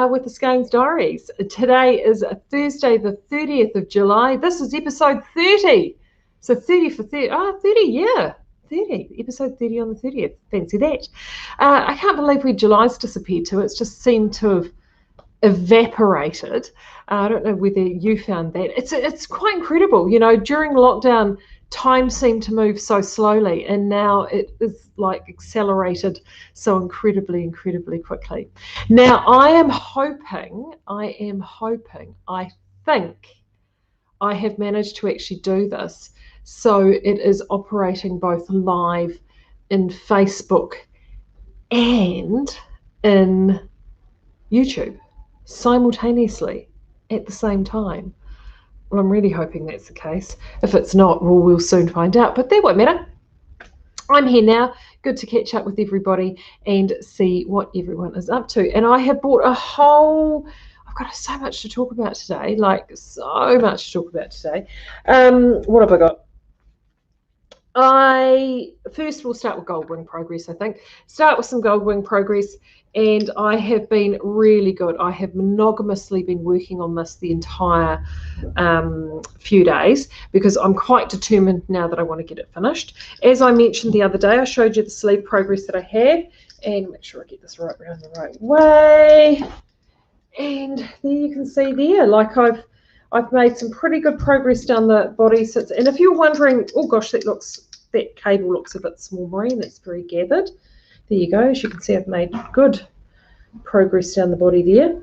with the Skeinz Diaries. Today is Thursday, the 30th of July. This is episode 30. So 30 for 30. 30, yeah. 30. Episode 30 on the 30th. Fancy that. I can't believe where July's disappeared to. It's just seemed to have evaporated. I don't know whether you found that. It's quite incredible. You know, during lockdown, time seemed to move so slowly, and now it is like accelerated so incredibly quickly. Now I think I have managed to actually do this so it is operating both live in Facebook and in YouTube simultaneously at the same time. Well, I'm really hoping that's the case. If it's not, well, we'll soon find out, but that won't matter. I'm here now. Good to catch up with everybody and see what everyone is up to. And I have bought I've got so much to talk about today, like so much to talk about today. What have I got? First we'll start with Goldbring progress, I think. Start with some Goldbring progress. And I have been really good. I have monogamously been working on this the entire few days because I'm quite determined now that I want to get it finished. As I mentioned the other day, I showed you the sleeve progress that I had, and make sure I get this right around the right way. And there you can see there, like I've made some pretty good progress down the body. And if you're wondering, oh gosh, that cable looks a bit small, Maureen, that's very gathered. There you go. As you can see, I've made good progress down the body there.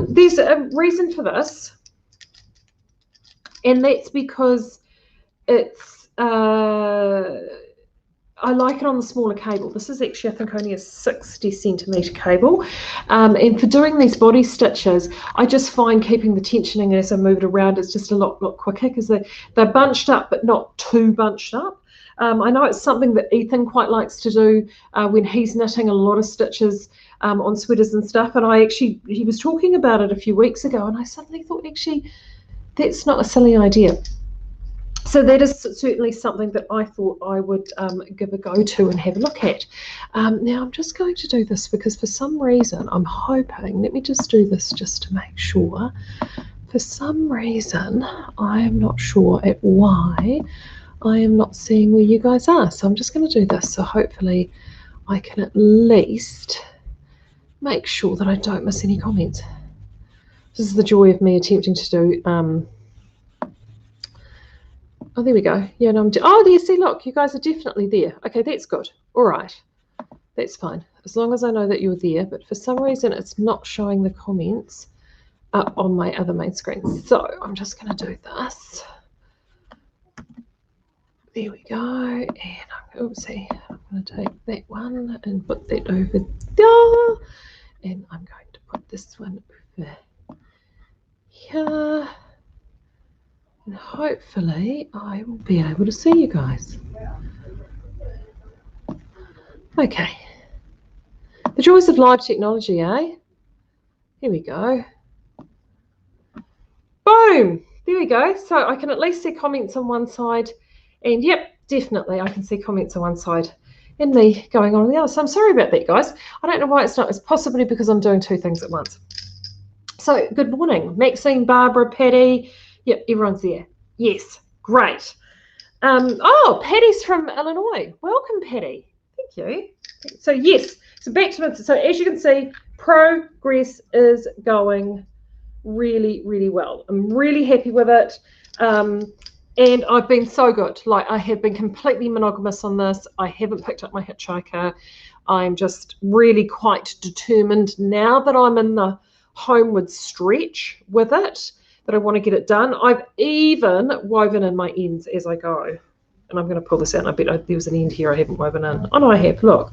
There's a reason for this, and that's because it's I like it on the smaller cable. This is actually, I think, only a 60 centimetre cable. And for doing these body stitches, I just find keeping the tensioning as I move it around is just a lot quicker because they're bunched up, but not too bunched up. I know it's something that Ethan quite likes to do when he's knitting a lot of stitches on sweaters and stuff. And he was talking about it a few weeks ago, and I suddenly thought, actually, that's not a silly idea. So that is certainly something that I thought I would give a go to and have a look at. Now I'm just going to do this because for some reason I'm hoping, let me just do this just to make sure. For some reason, I am not sure at why I am not seeing where you guys are. So I'm just going to do this. So hopefully I can at least make sure that I don't miss any comments. This is the joy of me attempting to do, oh, there we go. Yeah, no, oh, there, see, look, you guys are definitely there. Okay, that's good. All right, that's fine. As long as I know that you're there, but for some reason it's not showing the comments up on my other main screen. So I'm just going to do this. There we go, and I'm going to take that one and put that over there, and I'm going to put this one over here, and hopefully I will be able to see you guys. Okay, the joys of live technology, eh? Here we go. Boom! There we go. So I can at least see comments on one side. And yep, definitely I can see comments on one side and me going on the other. So I'm sorry about that, guys. I don't know why it's not. It's possibly because I'm doing two things at once. So good morning, Maxine, Barbara, Patty. Yep, everyone's there. Yes, great. Oh, Patty's from Illinois. Welcome, Patty. Thank you. So yes, so back to it. So as you can see, progress is going really well. I'm really happy with it. And I've been so good. Like, I have been completely monogamous on this. I haven't picked up my Hitchhiker. I'm just really quite determined now that I'm in the homeward stretch with it, that I want to get it done. I've even woven in my ends as I go. And I'm going to pull this out, and I bet there was an end here I haven't woven in. Oh, no, I have. Look.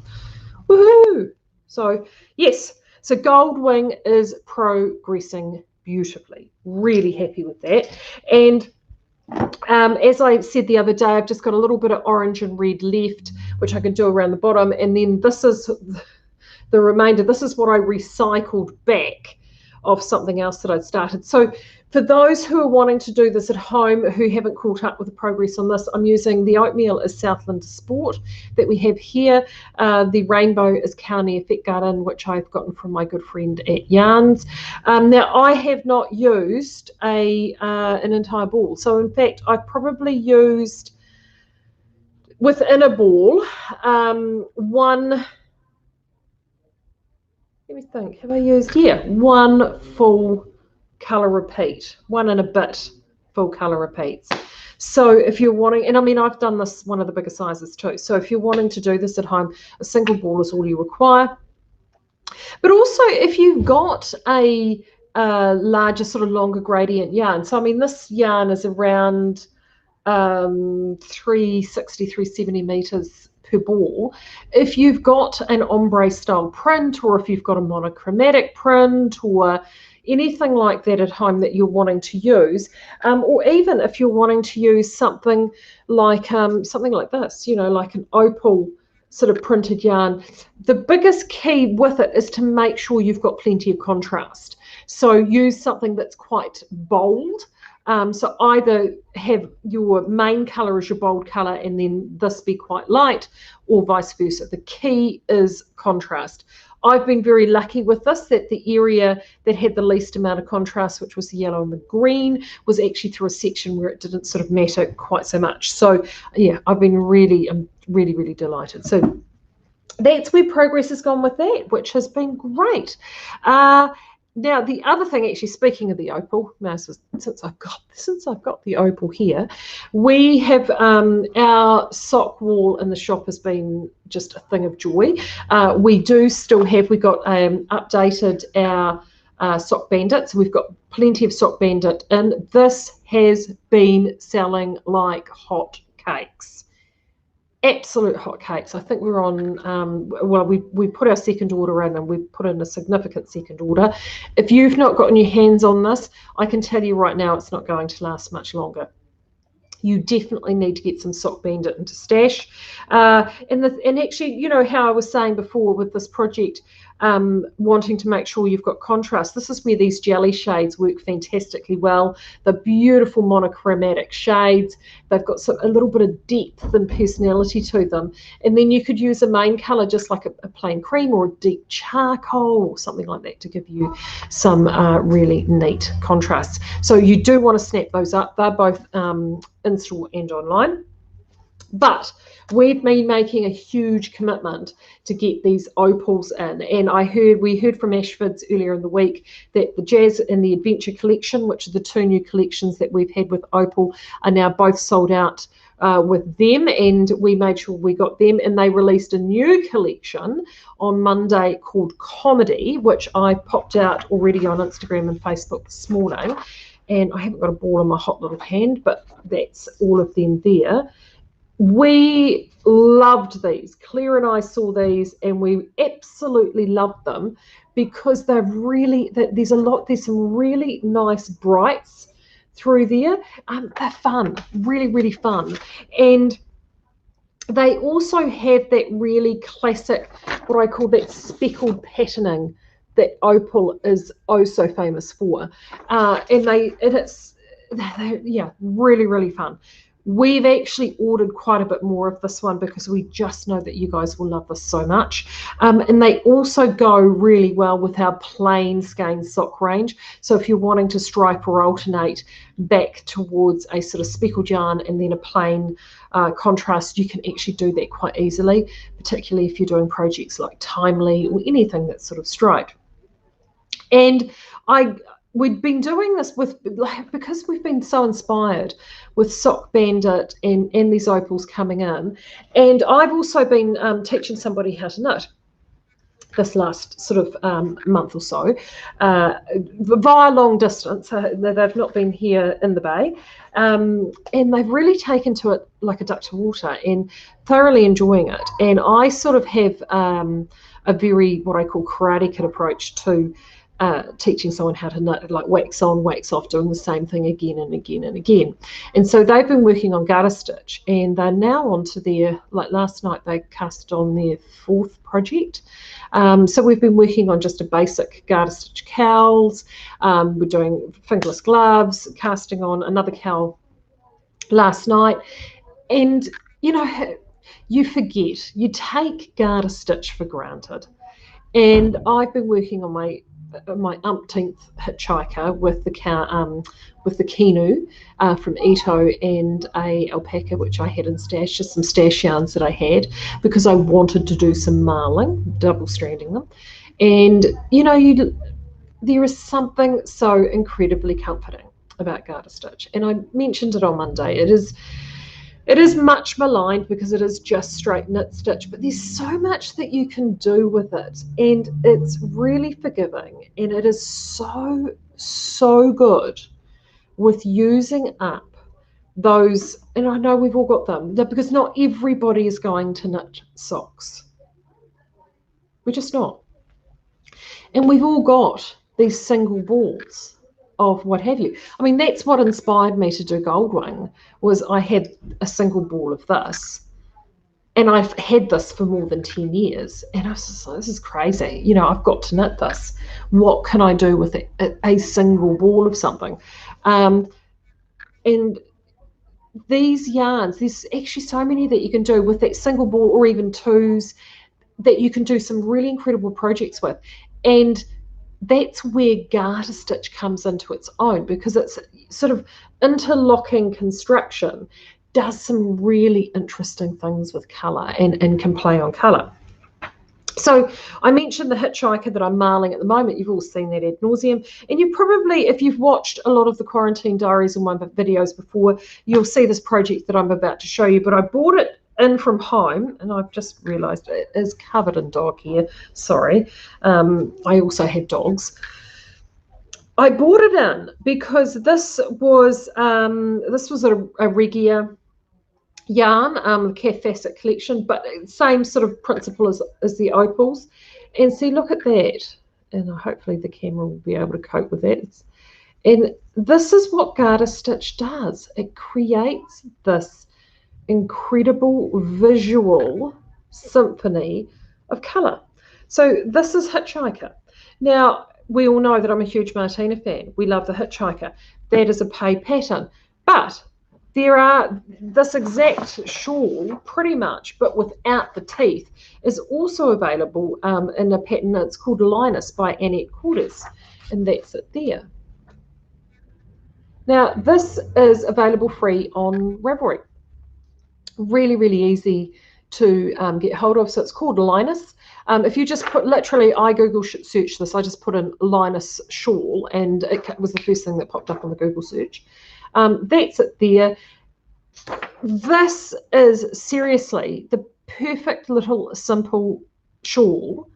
Woohoo! So, yes. So Goldwing is progressing beautifully. Really happy with that. And as I said the other day, I've just got a little bit of orange and red left, which I can do around the bottom. And then this is the remainder. This is what I recycled back of something else that I'd started. So for those who are wanting to do this at home, who haven't caught up with the progress on this, I'm using the oatmeal is Southland Sport that we have here. The rainbow is County Effect Garden, which I've gotten from my good friend at Yarns. Now, I have not used an entire ball. So in fact, I've probably used within a ball one. Let me think. Have I used? Yeah, one full colour repeat, one and a bit full colour repeats. So if you're wanting, and I mean, I've done this one of the bigger sizes too. So if you're wanting to do this at home, a single ball is all you require. But also if you've got a larger sort of longer gradient yarn. So I mean, this yarn is around 360, 370 meters per ball. If you've got an ombre style print, or if you've got a monochromatic print, or anything like that at home that you're wanting to use, or even if you're wanting to use something like this, you know, like an opal sort of printed yarn, the biggest key with it is to make sure you've got plenty of contrast. So use something that's quite bold. So either have your main colour as your bold colour and then this be quite light, or vice versa. The key is contrast. I've been very lucky with this, that the area that had the least amount of contrast, which was the yellow and the green, was actually through a section where it didn't sort of matter quite so much. So yeah, I'm really delighted. So that's where progress has gone with that, which has been great. Now, the other thing, actually, speaking of the opal, since I've got the opal here, we have our sock wall in the shop has been just a thing of joy. We got updated our sock bandit, so we've got plenty of sock bandit, and this has been selling like hot cakes. Absolute hotcakes. I think we're on, well, we put our second order in, and we've put in a significant second order. If you've not gotten your hands on this, I can tell you right now it's not going to last much longer. You definitely need to get some sock bandit into stash. And actually, you know how I was saying before with this project, wanting to make sure you've got contrast. This is where these jelly shades work fantastically well. They're beautiful monochromatic shades. They've got a little bit of depth and personality to them. And then you could use a main colour, just like a plain cream or a deep charcoal or something like that, to give you some really neat contrasts. So you do want to snap those up. They're both in-store and online. But we've been making a huge commitment to get these opals in, and we heard from Ashford's earlier in the week that the Jazz and the Adventure collection, which are the two new collections that we've had with Opal, are now both sold out with them, and we made sure we got them, and they released a new collection on Monday called Comedy, which I popped out already on Instagram and Facebook this morning, and I haven't got a ball in my hot little hand, but that's all of them there. We loved these. Claire and I saw these and we absolutely loved them because there's some really nice brights through there. They're fun, really fun. And they also have that really classic, what I call that speckled patterning that Opal is oh so famous for. It's really fun. We've actually ordered quite a bit more of this one because we just know that you guys will love this so much. And they also go really well with our plain Skeinz sock range. So if you're wanting to stripe or alternate back towards a sort of speckled yarn and then a plain contrast, you can actually do that quite easily, particularly if you're doing projects like Timely or anything that's sort of striped. And we'd been doing this because we've been so inspired with Sock Bandit and these opals coming in. And I've also been teaching somebody how to knit this last sort of month or so via long distance. They've not been here in the Bay. And they've really taken to it like a duck to water and thoroughly enjoying it. And I sort of have a very, what I call Karate Kid approach to teaching someone how to knit, like wax on, wax off, doing the same thing again and again and again. And so they've been working on Garter Stitch, and they're now on to their, like last night they cast on their 4th project. So we've been working on just a basic Garter Stitch cowls. We're doing fingerless gloves, casting on another cowl last night. And, you know, you forget, you take Garter Stitch for granted. And I've been working on my umpteenth hitchhiker with the Kinu from Ito and a alpaca which I had in stash, just some stash yarns that I had because I wanted to do some marling, double stranding them. And you know, there is something so incredibly comforting about Garter Stitch, and I mentioned it on Monday. It is much maligned because it is just straight knit stitch, but there's so much that you can do with it, and it's really forgiving, and it is so good with using up those, and I know we've all got them, because not everybody is going to knit socks. We're just not. And we've all got these single balls of what have you. I mean, that's what inspired me to do Goldbring, was I had a single ball of this, and I've had this for more than 10 years, and I was just like, this is crazy. You know, I've got to knit this. What can I do with it? A single ball of something? And these yarns, there's actually so many that you can do with that single ball, or even twos, that you can do some really incredible projects with. And that's where Garter Stitch comes into its own, because it's sort of interlocking construction, does some really interesting things with colour and can play on colour. So I mentioned the Hitchhiker that I'm marling at the moment. You've all seen that ad nauseum, and you probably, if you've watched a lot of the Quarantine Diaries and my videos before, you'll see this project that I'm about to show you. But I bought it in from home, and I've just realised it is covered in dog hair. Sorry. I also have dogs. I bought it in because this was a Regia yarn, the Calf Facet collection, but same sort of principle as the Opals. And see, look at that. And hopefully the camera will be able to cope with that. And this is what Garter Stitch does. It creates this incredible visual symphony of colour. So this is Hitchhiker. Now, we all know that I'm a huge Martina fan. We love the Hitchhiker. That is a paid pattern. But there are this exact shawl, pretty much, but without the teeth, is also available in a pattern that's called Linus by Annette Cordes, and that's it there. Now, this is available free on Ravelry. Really, really easy to get hold of. So it's called Linus. If you just put, literally, I Google search this, I just put in Linus shawl, and it was the first thing that popped up on the Google search. That's it there. This is seriously the perfect little simple shawl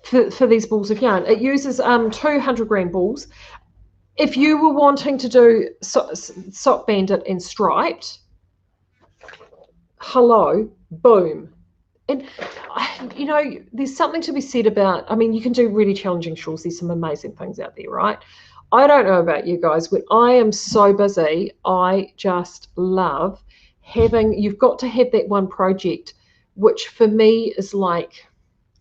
for these balls of yarn. It uses 200 gram balls. If you were wanting to do sock bandit and striped, hello, boom. And you know, there's something to be said about, I mean, you can do really challenging shawls. There's some amazing things out there, right? I don't know about you guys, when I am so busy, I just love having, you've got to have that one project, which for me is like,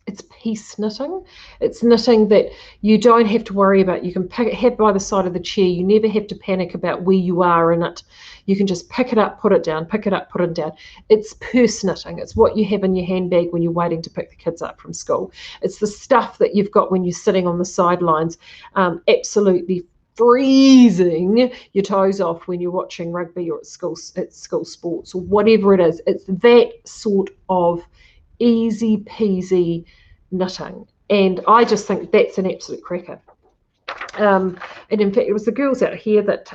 it's piece knitting. It's knitting that you don't have to worry about. You can have by the side of the chair. You never have to panic about where you are in it. You can just pick it up, put it down, pick it up, put it down. It's purse knitting. It's what you have in your handbag when you're waiting to pick the kids up from school. It's the stuff that you've got when you're sitting on the sidelines, absolutely freezing your toes off when you're watching rugby or at school sports or whatever it is. It's that sort of easy peasy knitting, and I just think that's an absolute cracker. And in fact, it was the girls out here that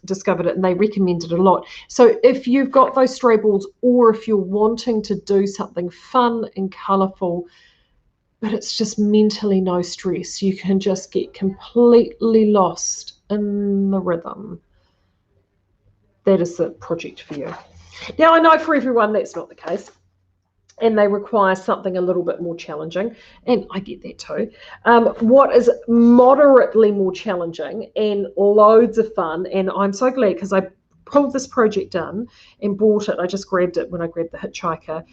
discovered it, and they recommended it a lot. So if you've got those stray balls, or if you're wanting to do something fun and colourful, but it's just mentally no stress, you can just get completely lost in the rhythm, that is the project for you. Now, I know for everyone that's not the case. and they require something a little bit more challenging, and I get that too. What is moderately more challenging and loads of fun, and I'm so glad because I pulled this project in and bought it. I just grabbed it when I grabbed the Hitchhiker,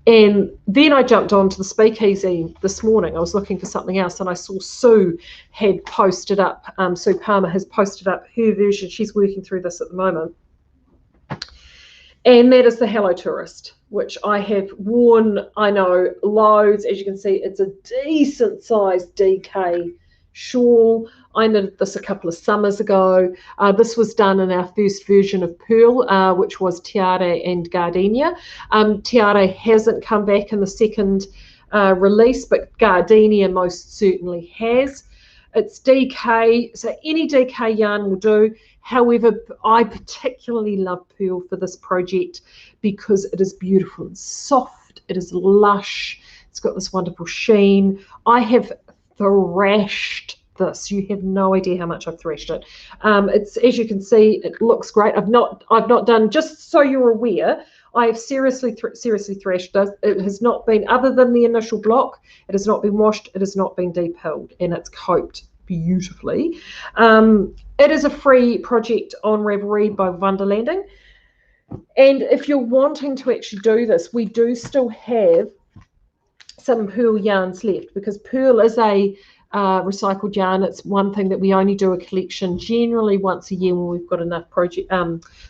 and then I jumped onto the speakeasy this morning. I was looking for something else, and I saw Sue had posted up, Sue Palmer has posted up her version. She's working through this at the moment. And that is the Hello Tourist, which I have worn, I know, loads. As you can see, it's a decent sized DK shawl. I knitted this a couple of summers ago. This was done in our first version of Pearl, which was Tiare and Gardenia. Tiare hasn't come back in the second release, but Gardenia most certainly has. It's DK, so any DK yarn will do. However, I particularly love Pearl for this project because it is beautiful and soft. It is lush. It's got this wonderful sheen. I have thrashed this. You have no idea how much I've thrashed it. It's, as you can see, it looks great. I've not done, just so you're aware, I have seriously thrashed this. It has not been, other than the initial block, it has not been washed, it has not been depilled, and it's coped beautifully. It is a free project on Ravelry by Wonderlanding, and if you're wanting to actually do this, we do still have some Pearl yarns left, because Pearl is a recycled yarn. It's one thing that we only do a collection generally once a year when we've got enough project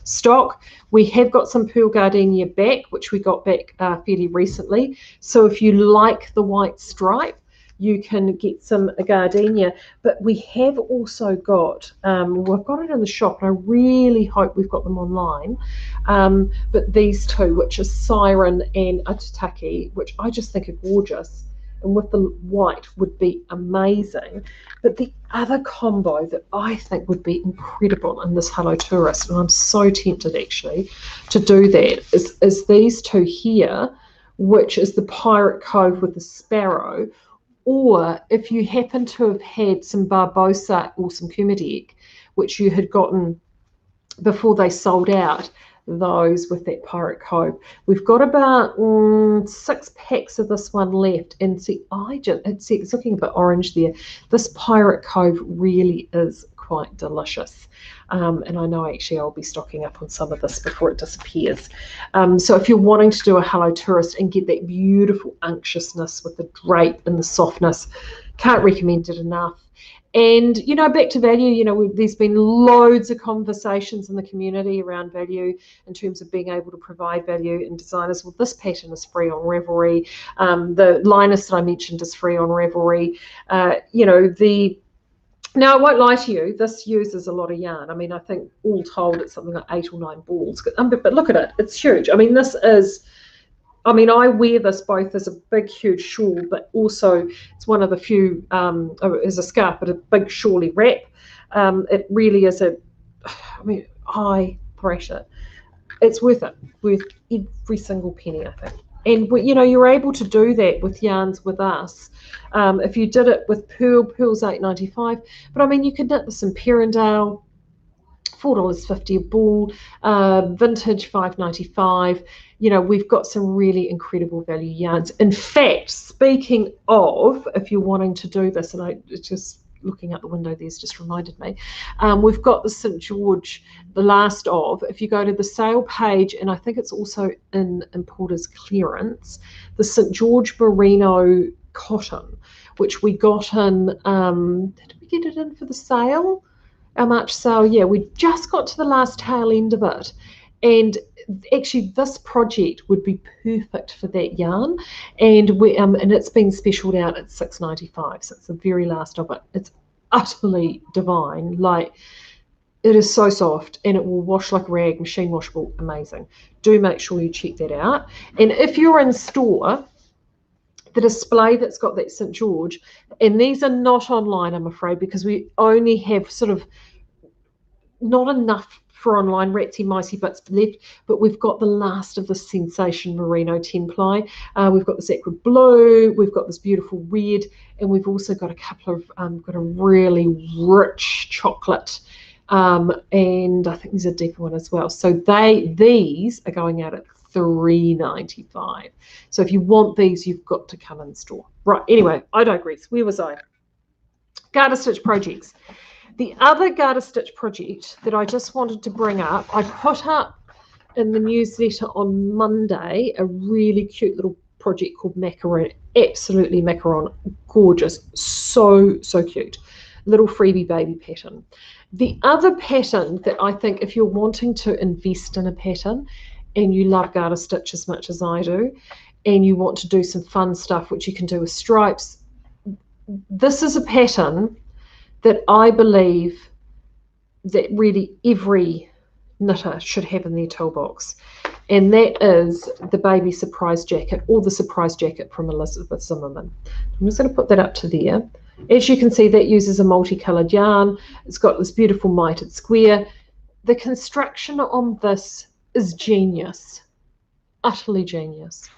stock. We have got some Pearl Gardenia back, which we got back fairly recently. So if you like the white stripe, you can get some Gardenia. But we have also got, we've got it in the shop, and I really hope we've got them online. But these two, which are Siren and Atataki, which I just think are gorgeous, and with the white would be amazing. But the other combo that I think would be incredible in this Hello Tourist, and I'm so tempted actually to do that, is these two here, which is the Pirate Cove with the sparrow. Or if you happen to have had some Barbosa or some Kermadec, which you had gotten before they sold out, those with that Pirate Cove. We've got about 6 packs of this one left, and see, it's looking a bit orange there. This Pirate Cove really is quite delicious, and I know actually I'll be stocking up on some of this before it disappears. So if you're wanting to do a Hello Tourist and get that beautiful unctuousness with the drape and the softness, can't recommend it enough. And, you know, back to value, you know, there's been loads of conversations in the community around value in terms of being able to provide value, and designers, well, this pattern is free on Ravelry. The Linus that I mentioned is free on Ravelry. You know, now, I won't lie to you, this uses a lot of yarn. I mean, I think all told it's something like 8 or 9 balls. But look at it, it's huge. I mean, this is, I mean, I wear this both as a big, huge shawl, but also it's one of the few, as a scarf, but a big shawly wrap. It really is I mean, I thrash it. It's worth it, worth every single penny, I think. And, you know, you're able to do that with yarns with us. If you did it with Pearl's $8.95. But, I mean, you could knit this in Perrindale, $4.50 a ball, vintage $5.95. You know, we've got some really incredible value yarns. In fact, speaking of, if you're wanting to do this, and I just looking out the window there's just reminded me, we've got the St. George, the last of, if you go to the sale page, and I think it's also in Importer's Clearance, the St. George Merino cotton, which we got in, did we get it in for the sale? Our March sale, yeah, we just got to the last tail end of it. And actually this project would be perfect for that yarn, and and it's been specialed out at $6.95, so it's the very last of it. It's utterly divine. Like, it is so soft, and it will wash like a rag, machine washable, amazing. Do make sure you check that out. And if you're in store, the display that's got that St. George, and these are not online, I'm afraid, because we only have sort of not enough for online ratsy micey bits left, but we've got the last of the Sensation Merino 10-ply. We've got this aqua blue, we've got this beautiful red, and we've also got a couple of, got a really rich chocolate, and I think there's a deeper one as well. So these are going out at $3.95. So if you want these, you've got to come in store. Right, anyway, I digress. Where was I? Garter Stitch projects. The other Garter Stitch project that I just wanted to bring up, I put up in the newsletter on Monday a really cute little project called Macaron. Absolutely Macaron, gorgeous, so cute. Little freebie baby pattern. The other pattern that I think, if you're wanting to invest in a pattern and you love Garter Stitch as much as I do, and you want to do some fun stuff which you can do with stripes, this is a pattern that I believe that really every knitter should have in their toolbox, and that is the baby surprise jacket, or the surprise jacket from Elizabeth Zimmerman. I'm just going to put that up to there. As you can see, that uses a multicolored yarn. It's got this beautiful mitered square. The construction on this is genius, utterly genius.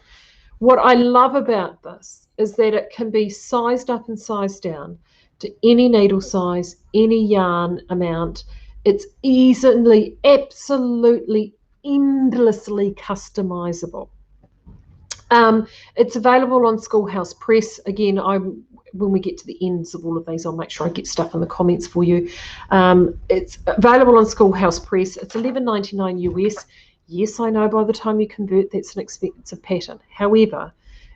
What I love about this is that it can be sized up and sized down to any needle size, any yarn amount. It's easily, absolutely, endlessly customizable. It's available on Schoolhouse Press. Again, when we get to the ends of all of these, I'll make sure I get stuff in the comments for you. It's available on Schoolhouse Press. It's $11.99 US. Yes, I know by the time you convert, that's an expensive pattern. However,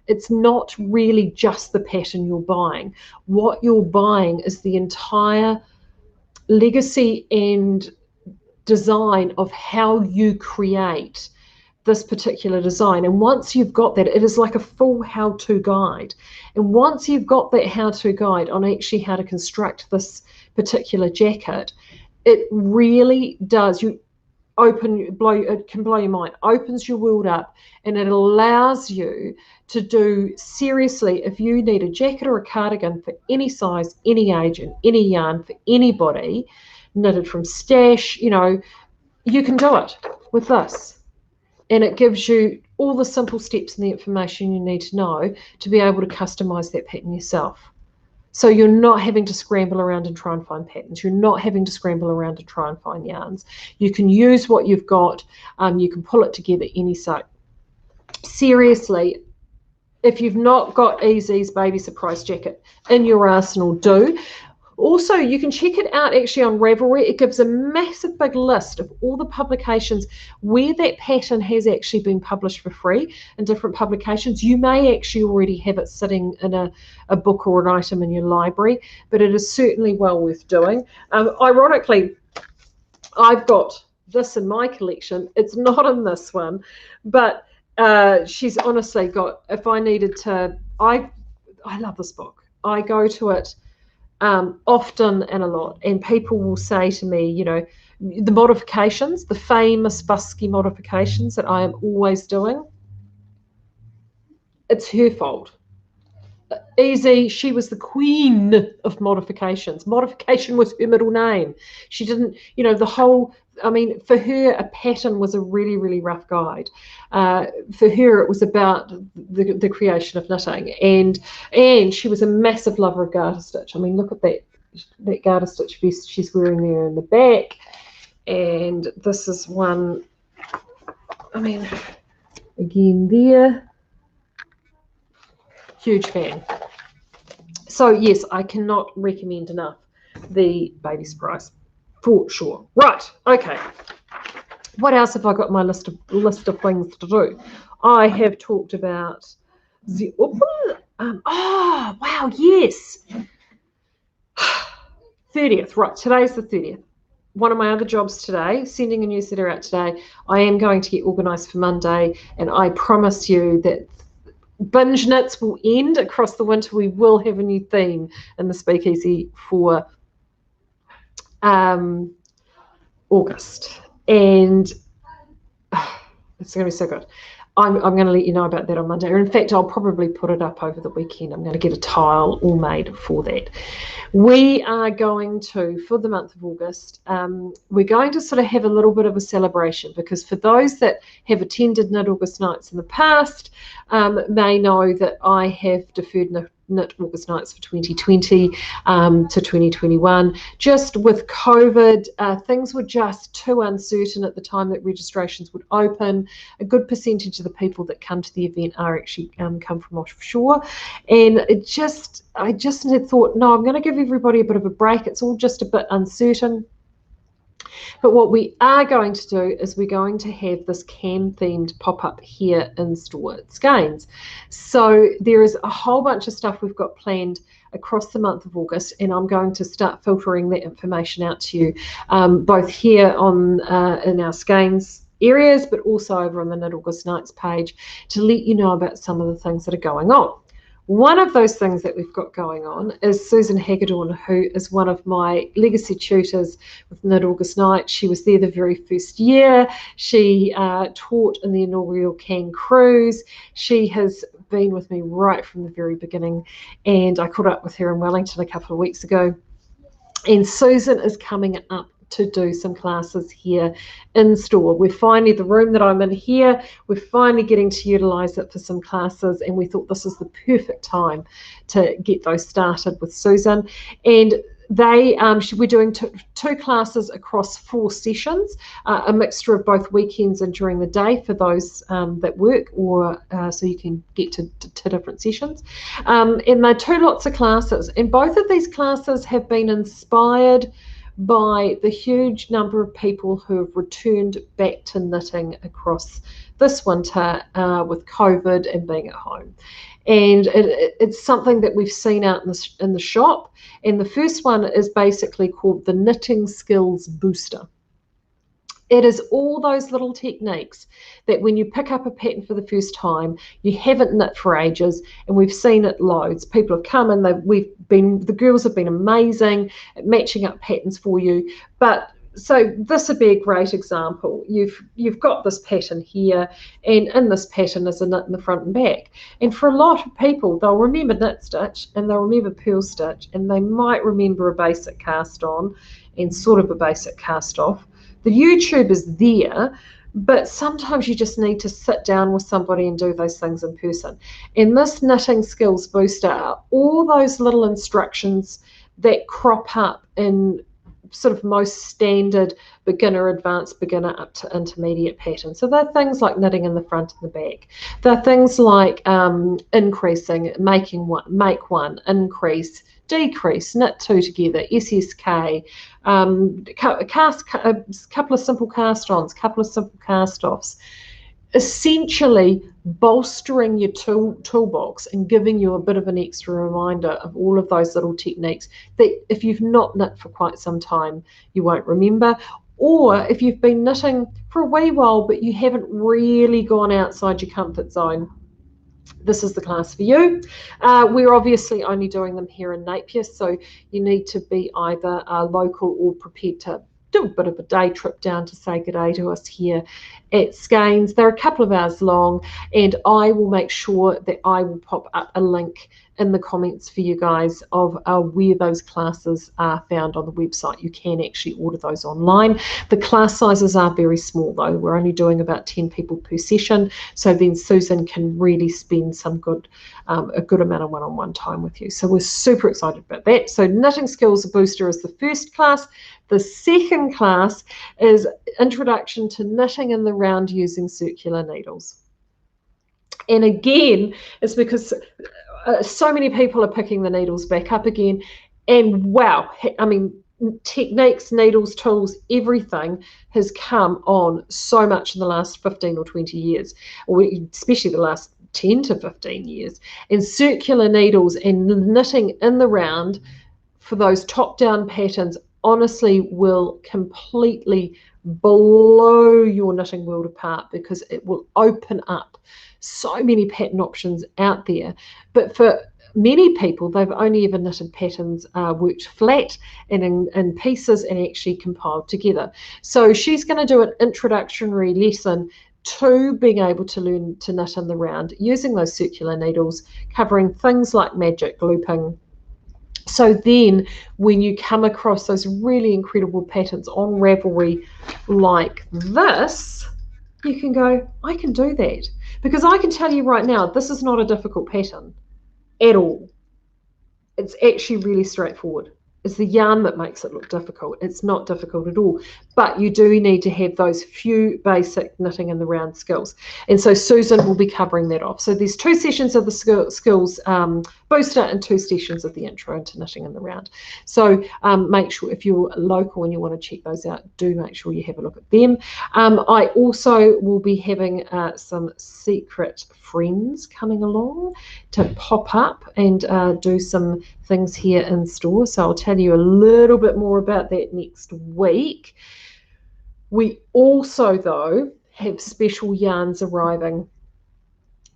it's not really just the pattern you're buying. What you're buying is the entire legacy and design of how you create this particular design. And once you've got that, it is like a full how-to guide. And once you've got that how-to guide on actually how to construct this particular jacket, it really does. It can blow your mind, opens your world up, and it allows you to do, seriously, if you need a jacket or a cardigan for any size, any age, and any yarn for anybody, knitted from stash, you know, you can do it with this. And it gives you all the simple steps and the information you need to know to be able to customize that pattern yourself. So you're not having to scramble around and try and find patterns. You're not having to scramble around and try and find yarns. You can use what you've got. You can pull it together any size. Seriously, if you've not got Easy's Baby Surprise Jacket in your arsenal, do. Also, you can check it out actually on Ravelry. It gives a massive big list of all the publications where that pattern has actually been published for free in different publications. You may actually already have it sitting in a book or an item in your library, but it is certainly well worth doing. Ironically, I've got this in my collection. It's not in this one, but she's honestly got, if I needed to, I love this book. I go to it often and a lot, and people will say to me, you know, the modifications, the famous busky modifications that I am always doing, it's her fault. Easy, she was the queen of modifications. Modification was her middle name. She didn't, you know, the whole, I mean, for her, a pattern was a really, really rough guide. For her, it was about the creation of knitting, and she was a massive lover of Garter Stitch. I mean, look at that Garter Stitch vest she's wearing there in the back, and this is one. I mean, again there, huge fan. So yes, I cannot recommend enough the Baby Surprise. For sure. Right. Okay. What else have I got on my list of things to do? I have talked about the Opal. Oh wow, yes. 30th. Right. Today's the 30th. One of my other jobs today, sending a newsletter out today. I am going to get organised for Monday, and I promise you that binge knits will end across the winter. We will have a new theme in the Speakeasy for August, and it's going to be so good. I'm going to let you know about that on Monday. Or in fact, I'll probably put it up over the weekend. I'm going to get a tile all made for that. We are going to, for the month of August, we're going to sort of have a little bit of a celebration, because for those that have attended Knit August nights in the past may know that I have deferred knit August nights for 2020 to 2021. Just with COVID, things were just too uncertain at the time that registrations would open. A good percentage of the people that come to the event are actually come from offshore, and I just had thought, no, I'm going to give everybody a bit of a break. It's all just a bit uncertain. But what we are going to do is we're going to have this can-themed pop-up here in store at Skeinz. So there is a whole bunch of stuff we've got planned across the month of August, and I'm going to start filtering that information out to you, both here on in our Skeinz areas, but also over on the Knit August Nights page to let you know about some of the things that are going on. One of those things that we've got going on is Susan Hagedorn, who is one of my legacy tutors with Knit August Night. She was there the very first year. She taught in the inaugural Can Cruise. She has been with me right from the very beginning, and I caught up with her in Wellington a couple of weeks ago. And Susan is coming up to do some classes here in store. We're finally, the room that I'm in here, we're finally getting to utilize it for some classes, and we thought this is the perfect time to get those started with Susan. And we're doing two classes across 4 sessions, a mixture of both weekends and during the day for those that work, or so you can get to different sessions. And they're 2 lots of classes, and both of these classes have been inspired by the huge number of people who have returned back to knitting across this winter with COVID and being at home. And it's something that we've seen out in the shop. And the first one is basically called the Knitting Skills Booster. It is all those little techniques that when you pick up a pattern for the first time, you haven't knit for ages, and we've seen it loads. People have come and the girls have been amazing at matching up patterns for you. But so this would be a great example. You've got this pattern here, and in this pattern is a knit in the front and back. And for a lot of people, they'll remember knit stitch and they'll remember purl stitch, and they might remember a basic cast on and sort of a basic cast off. The YouTube is there, but sometimes you just need to sit down with somebody and do those things in person. And this Knitting Skills Booster are all those little instructions that crop up in sort of most standard beginner, advanced beginner up to intermediate patterns. So they're things like knitting in the front and the back. They're things like increasing, make one, increase, decrease, knit 2 together, SSK, a couple of simple cast-ons, couple of simple cast-offs, essentially bolstering your toolbox and giving you a bit of an extra reminder of all of those little techniques that if you've not knit for quite some time, you won't remember. Or if you've been knitting for a wee while, but you haven't really gone outside your comfort zone, this is the class for you. We're obviously only doing them here in Napier, so you need to be either local or prepared to do a bit of a day trip down to say good day to us here at Skeinz. They're a couple of hours long, and I will make sure that I will pop up a link in the comments for you guys of where those classes are found on the website. You can actually order those online. The class sizes are very small though. We're only doing about 10 people per session, so then Susan can really spend some a good amount of one-on-one time with you. So we're super excited about that. So Knitting Skills Booster is the first class. The second class is Introduction to Knitting in the Round Using Circular Needles. And again, it's because so many people are picking the needles back up again, and wow, I mean, techniques, needles, tools, everything has come on so much in the last 15 or 20 years, or especially the last 10 to 15 years. And circular needles and knitting in the round for those top-down patterns honestly will completely blow your knitting world apart, because it will open up so many pattern options out there. But for many people, they've only ever knitted patterns worked flat and in pieces and actually compiled together. So she's going to do an introductory lesson to being able to learn to knit in the round using those circular needles, covering things like magic looping. So then when you come across those really incredible patterns on Ravelry like this, you can go, I can do that. Because I can tell you right now, this is not a difficult pattern at all. it's actually really straightforward. It's the yarn that makes it look difficult. It's not difficult at all, but you do need to have those few basic knitting in the round skills. And so Susan will be covering that off. So there's 2 sessions of the skills booster and 2 sessions of the intro into knitting in the round. So make sure if you're local and you want to check those out, do make sure you have a look at them. I also will be having some secret friends coming along to pop up and do some things here in store. So I'll tell you a little bit more about that next week. We also, though, have special yarns arriving.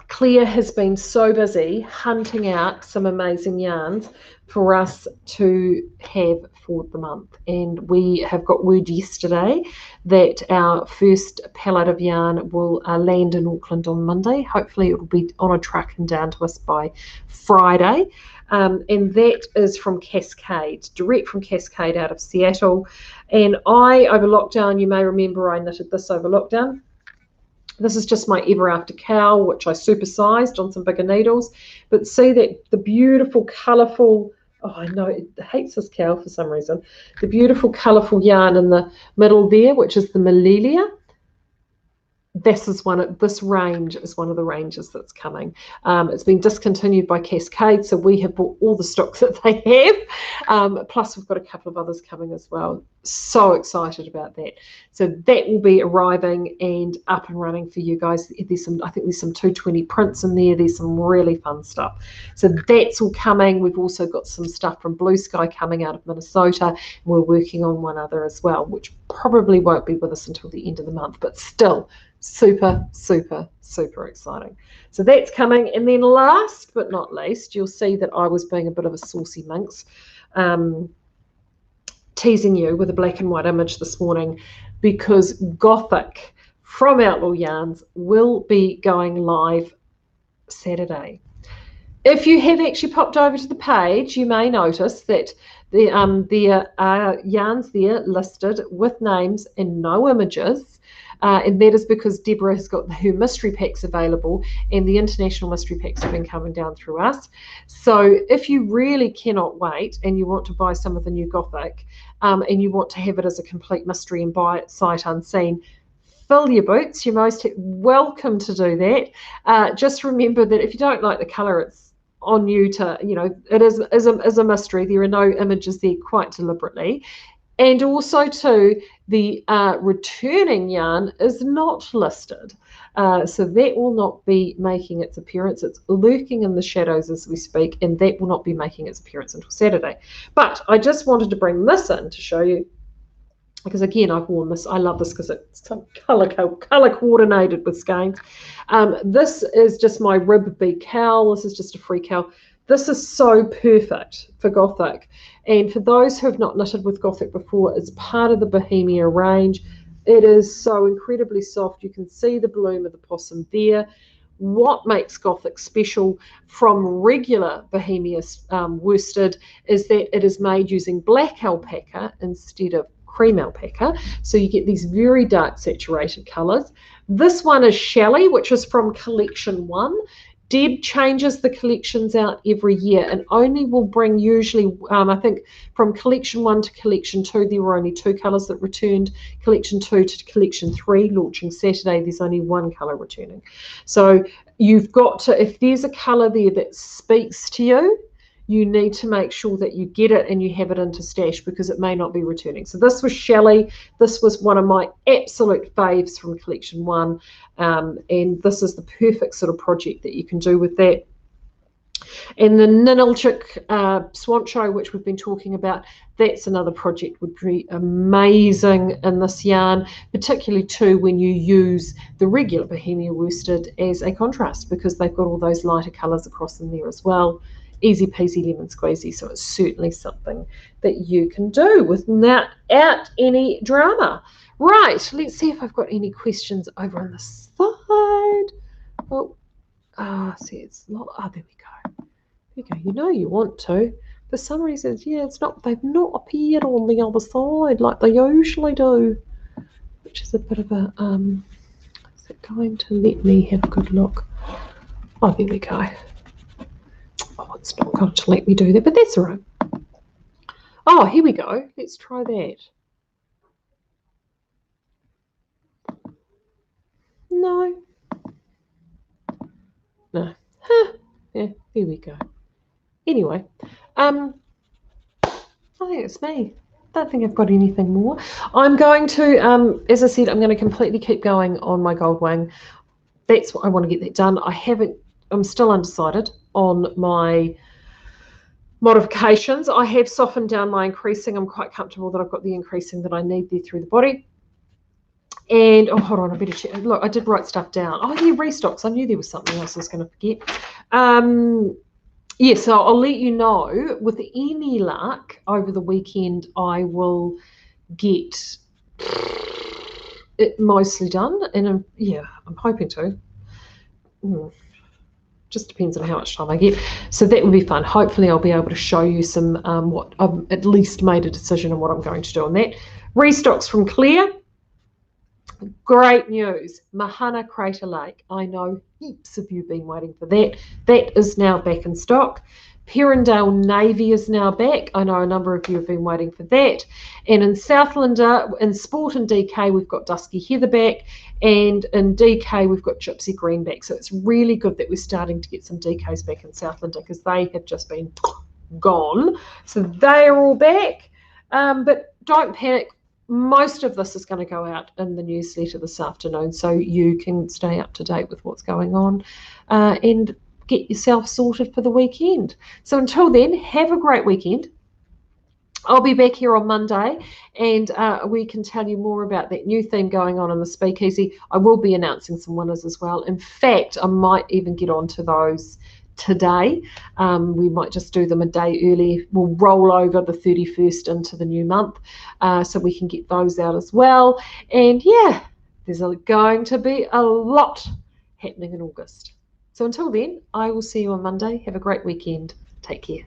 Claire has been so busy hunting out some amazing yarns for us to have for the month, and we have got word yesterday that our first pallet of yarn will land in Auckland on Monday. Hopefully it will be on a truck and down to us by Friday, and that is from Cascade, direct from Cascade out of Seattle. And over lockdown, you may remember I knitted this over lockdown. This is just my Ever After cowl, which I supersized on some bigger needles. But see that the beautiful, colourful, oh, I know, it hates this cowl for some reason, the beautiful, colourful yarn in the middle there, which is the Melelia. This range is one of the ranges that's coming. It's been discontinued by Cascade, so we have bought all the stocks that they have. Plus, we've got a couple of others coming as well. So excited about that. So that will be arriving and up and running for you guys. I think there's some 220 prints in there. There's some really fun stuff. So that's all coming. We've also got some stuff from Blue Sky coming out of Minnesota. And we're working on one other as well, which probably won't be with us until the end of the month, but still super, super, super exciting. So that's coming. And then last but not least, you'll see that I was being a bit of a saucy minx, teasing you with a black and white image this morning, because Gothic from Outlaw Yarns will be going live Saturday. If you have actually popped over to the page, you may notice that there are yarns there listed with names and no images. And that is because Deborah has got her mystery packs available, and the international mystery packs have been coming down through us. So if you really cannot wait and you want to buy some of the new Gothic, and you want to have it as a complete mystery and buy it sight unseen, fill your boots. You're most welcome to do that. Just remember that if you don't like the colour, it's on you to, it is a mystery. There are no images there quite deliberately. And also, too, the returning yarn is not listed. So that will not be making its appearance. It's lurking in the shadows as we speak, and that will not be making its appearance until Saturday. But I just wanted to bring this in to show you, because, again, I've worn this. I love this because it's some colour coordinated with Skeinz. This is just my rib bead cowl. This is just a free cowl. This is so perfect for Gothic. And for those who have not knitted with Gothic before, it's part of the Bohemia range. It is so incredibly soft. You can see the bloom of the possum there. What makes Gothic special from regular Bohemia worsted is that it is made using black alpaca instead of cream alpaca. So you get these very dark saturated colours. This one is Shelley, which is from collection 1. Deb changes the collections out every year and only will bring usually, I think, from collection 1 to collection 2, there were only 2 colours that returned. Collection 2 to collection 3, launching Saturday, there's only 1 colour returning. So you've got to, if there's a colour there that speaks to you, you need to make sure that you get it and you have it into stash, because it may not be returning. So this was Shelley. This was one of my absolute faves from collection 1. And this is the perfect sort of project that you can do with that. And the Ninilchik Swancho, which we've been talking about, that's another project would be amazing in this yarn, particularly too when you use the regular Bohemia worsted as a contrast, because they've got all those lighter colours across in there as well. Easy peasy lemon squeezy. So it's certainly something that you can do without any drama. Right, let's see if I've got any questions over on the side. Oh, see, it's not. Oh, there we go. There we go. You know you want to. For some reason, yeah, it's not. They've not appeared on the other side like they usually do, which is a bit of a. Is it going to let me have a good look? Oh, there we go. Oh, it's not going to let me do that, but that's all right. Oh, here we go. Let's try that. No. No. Huh. Yeah, here we go. Anyway, I think it's me. I don't think I've got anything more. I'm going to, as I said, I'm going to completely keep going on my gold wing. That's what I want to get that done. I'm still undecided on my modifications. I have softened down my increasing. I'm quite comfortable that I've got the increasing that I need there through the body. And, oh, hold on, I better check. Look, I did write stuff down. Oh, yeah, restocks. I knew there was something else I was going to forget. Yeah, so I'll let you know. With any luck, over the weekend, I will get it mostly done. And, yeah, I'm hoping to. Just depends on how much time I get. So that would be fun. Hopefully I'll be able to show you some what I've at least made a decision on what I'm going to do on that. Restocks from Claire. Great news. Mahana Crater Lake. I know heaps of you have been waiting for that. That is now back in stock. Perrindale Navy is now back. I know a number of you have been waiting for that. And in Southlander, in Sport and DK, we've got Dusky Heather back. And in DK, we've got Gypsy Green back. So it's really good that we're starting to get some DKs back in Southlander because they have just been gone. So they are all back. But don't panic. Most of this is going to go out in the newsletter this afternoon, so you can stay up to date with what's going on and get yourself sorted for the weekend. So until then, have a great weekend. I'll be back here on Monday, and we can tell you more about that new theme going on in the Speakeasy. I will be announcing some winners as well. In fact, I might even get onto those today. We might just do them a day early. We'll roll over the 31st into the new month so we can get those out as well. And yeah, there's going to be a lot happening in August. So until then, I will see you on Monday. Have a great weekend. Take care.